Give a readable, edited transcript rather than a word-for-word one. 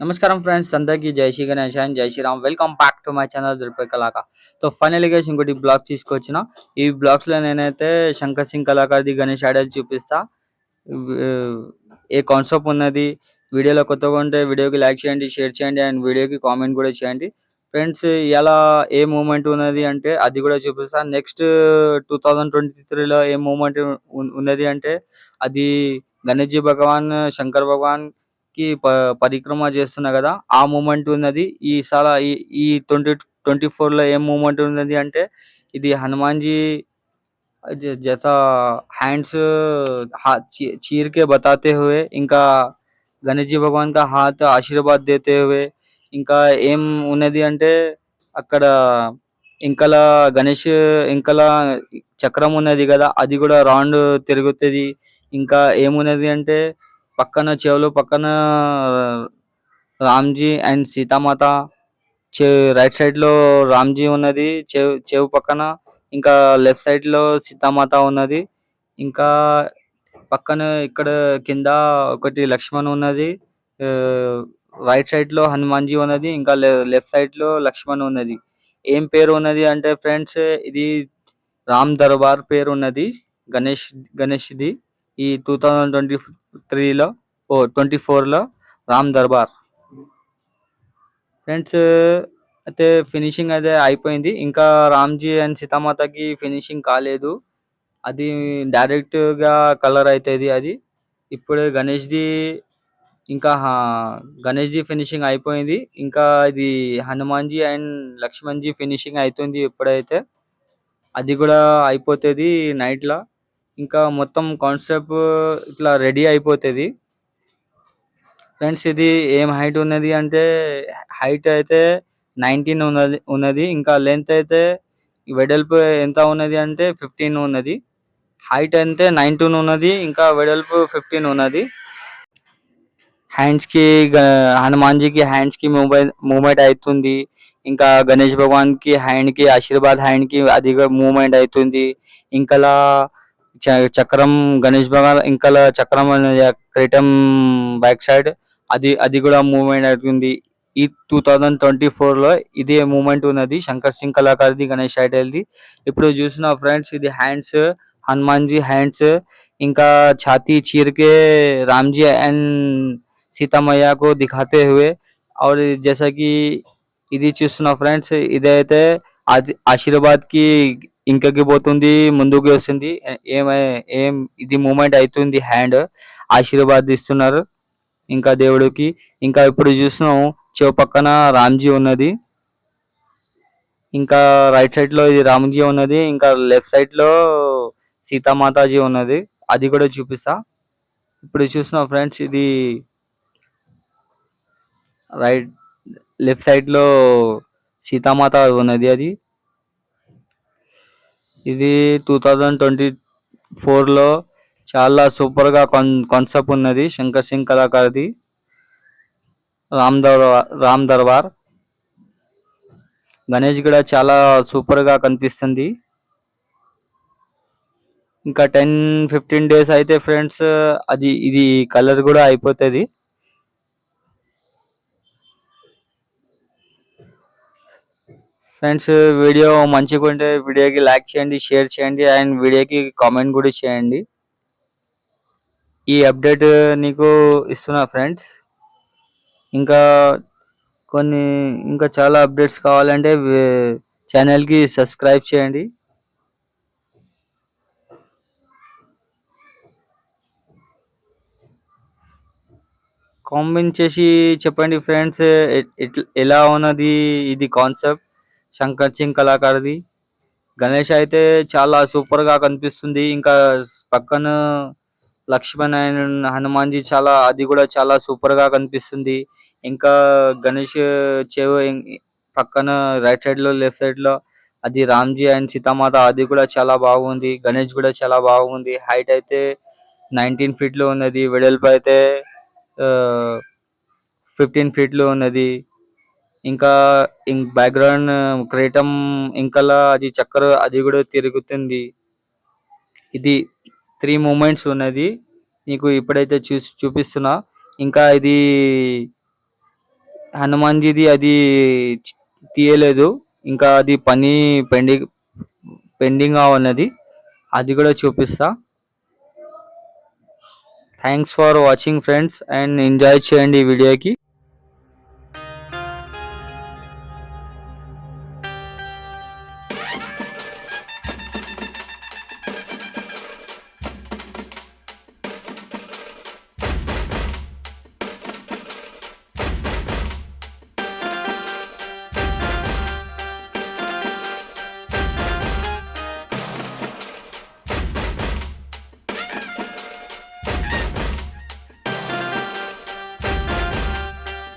నమస్కారం ఫ్రెండ్స్, అందరికీ జై Shri Ganesh and Jai Shriram. Welcome back to my channel దుర్పే కళాక. సో ఫైనల్ గా ఇంకోటి బ్లాగ్ తీసుకొచ్చిన. ఈ బ్లాగ్స్ లో నేనైతే శంకర్ సింగ్ కళాకారిది గణేష్ ఐడల్ చూపిస్తా. ఏ కాన్సెప్ట్ ఉన్నది, వీడియోలో కొత్తగా ఉంటే వీడియోకి లైక్ చేయండి, షేర్ చేయండి అండ్ వీడియోకి కామెంట్ కూడా చేయండి ఫ్రెండ్స్. ఎలా ఏ మూమెంట్ ఉన్నది అంటే అది కూడా చూపిస్తా. నెక్స్ట్ 2023లో ఏ మూమెంట్ ఉన్నది అంటే అది గణేష్ జీ భగవాన్, శంకర్ భగవాన్ కి పరిక్రమ చేస్తున్నా కదా, ఆ మూమెంట్ ఉన్నది. ఈ 2024 లో ఏం మూమెంట్ ఉన్నది అంటే ఇది హనుమాన్ జీ जैसा हैंड्स चीर के बताते हुए, ఇంకా గణేష్ జీ భగవాన్ కా హాత్ ఆశీర్వాద్ దేతే హుए, ఇంకా ఏం ఉన్నది అంటే అక్కడ ఇంకల గణేష్ ఇంకల చక్రం ఉన్నది కదా, అది కూడా రౌండ్ తిరుగుతుంది. ఇంకా ఏమున్నది అంటే పక్కన చెవులు పక్కన Ramji and Sitamata, right side లో రామ్జీ ఉన్నది చెవు పక్కన, ఇంకా లెఫ్ట్ సైడ్ లో సీతామాత ఉన్నది. ఇంకా పక్కన ఇక్కడ కింద ఒకటి లక్ష్మణ్ ఉన్నది. రైట్ సైడ్ లో హనుమాన్ జీ ఉన్నది, ఇంకా లెఫ్ట్ సైడ్ లో లక్ష్మణ్ ఉన్నది. ఏం పేరు ఉన్నది అంటే ఫ్రెండ్స్, ఇది రామ్ దర్బార్ పేరు ఉన్నది గణేష్ ది. ఈ 2023లో 24లో రామ్ దర్బార్ ఫ్రెండ్స్. అయితే ఫినిషింగ్ అయితే అయిపోయింది. ఇంకా రామ్జీ అండ్ సీతామాతకి ఫినిషింగ్ కాలేదు, అది డైరెక్ట్ గా కలర్ అవుతుంది అది. ఇప్పుడు గణేష్ జీ ఫినిషింగ్ అయిపోయింది. ఇంకా ఇది హనుమాన్ జీ అండ్ లక్ష్మణ్ జీ ఫినిషింగ్ అవుతుంది ఇప్పుడైతే. అది కూడా అయిపోతుంది నైట్ లా. ఇంకా మొత్తం కాన్సెప్ట్ ఇట్లా రెడీ అయిపోతుంది ఫ్రెండ్స్. ఇది ఏం హైట్ ఉన్నది అంటే హైట్ అయితే 19 ఉన్నది. ఇంకా లెంత్ అయితే వెడల్పు ఎంత ఉన్నది అంటే 15 ఉన్నది. హైట్ అంటే 19 ఉన్నది, ఇంకా వెడల్పు 15 ఉన్నది. హ్యాండ్స్ కి హనుమాన్ జీకి హ్యాండ్స్ కి మూవ్మెంట్ అవుతుంది. ఇంకా గణేష్ భగవాన్ కి హ్యాండ్ కి ఆశీర్వాద్ హ్యాండ్ కి అది మూవ్మెంట్ అవుతుంది. ఇంకలా చక్రం గణేష్ భగవాన్ ఇంకల చక్రం అనేది క్రీటం బ్యాక్ సైడ్ అది కూడా మూవ్మెంట్ అవుతుంది. ఈ 2024లో ఇదే మూమెంట్ ఉన్నది శంకర్ సింగ్ కళాకారిది గణేష్ ఐడల్ది. ఇప్పుడు చూసిన ఫ్రెండ్స్, ఇది హ్యాండ్స్ हनुमान जी हैंड्स, इनका छाती चीर के राम जी एंड सीता मैया को दिखाते हुए. और जैसा कि ఇది చూస్తున్న ఫ్రెండ్స్, ఇదైతే ఆశీర్వాద్ కి ఇంకకి పోతుంది, ముందుకు వస్తుంది. ఏం ఇది మూమెంట్ అవుతుంది, హ్యాండ్ ఆశీర్వాద్ ఇస్తున్నారు ఇంకా దేవుడికి. ఇంకా ఇప్పుడు చూస్తున్నాం చెవు పక్కన రామ్జీ ఉన్నది, ఇంకా రైట్ సైడ్ లో ఇది రామ్జీ ఉన్నది, ఇంకా లెఫ్ట్ సైడ్ లో సీతామాతాజీ ఉన్నది. అది కూడా చూపిస్తా. ఇప్పుడు చూస్తున్నాం ఫ్రెండ్స్, ఇది లెఫ్ట్ సైడ్ లో సీతామాత ఉన్నది. ఇది 2024లో చాలా సూపర్ గా కాన్సెప్ట్ ఉన్నది శంకర్ సింగ్ కళాకారిది రామ్ దర్బార్. గణేష్ కూడా చాలా సూపర్ గా కనిపిస్తుంది. ఇంకా 10-15 డేస్ అయితే ఫ్రెండ్స్ ఇది కలర్ కూడా అయిపోతుంది. ఫ్రెండ్స్, వీడియో మంచిగా ఉంటే వీడియోకి లైక్ చేయండి, షేర్ చేయండి అండ్ వీడియోకి కామెంట్ కూడా చేయండి. ఈ అప్డేట్ నీకు ఇస్తున్నా ఫ్రెండ్స్. ఇంకా ఇంకా చాలా అప్డేట్స్ కావాలంటే ఛానల్కి సబ్స్క్రైబ్ చేయండి. కామెంట్ చేసి చెప్పండి ఫ్రెండ్స్, ఎలా ఉన్నది ఇది కాన్సెప్ట్ శంకర్ సింగ్ కళాకారిది. గణేష్ అయితే చాలా సూపర్ గా కనిపిస్తుంది. ఇంకా పక్కన లక్ష్మణ్ అండ్ హనుమాన్ జీ అది కూడా చాలా సూపర్ గా కనిపిస్తుంది. ఇంకా గణేష్ చెవు పక్కన రైట్ సైడ్ లో లెఫ్ట్ సైడ్ లో అది రామ్జీ అండ్ సీతామాత, అది కూడా చాలా బాగుంది. గణేష్ కూడా చాలా బాగుంది. హైట్ అయితే 19 feet లో ఉన్నది, వెడల్పు అయితే 15 feet లో ఉన్నది. ఇంకా బ్యాక్గ్రౌండ్ క్రీటం ఇంకలా అది చక్కర అది కూడా తిరుగుతుంది. ఇది 3 మూమెంట్స్ ఉన్నది, నీకు ఇప్పుడైతే చూపిస్తున్నా. ఇంకా ఇది హనుమాన్జీది అది తీయలేదు, ఇంకా అది పని పెండింగ్ పెండింగ్ ఉన్నది, అది కూడా చూపిస్తా. Thanks for watching friends, and enjoy చేయండి ఈ వీడియోకి.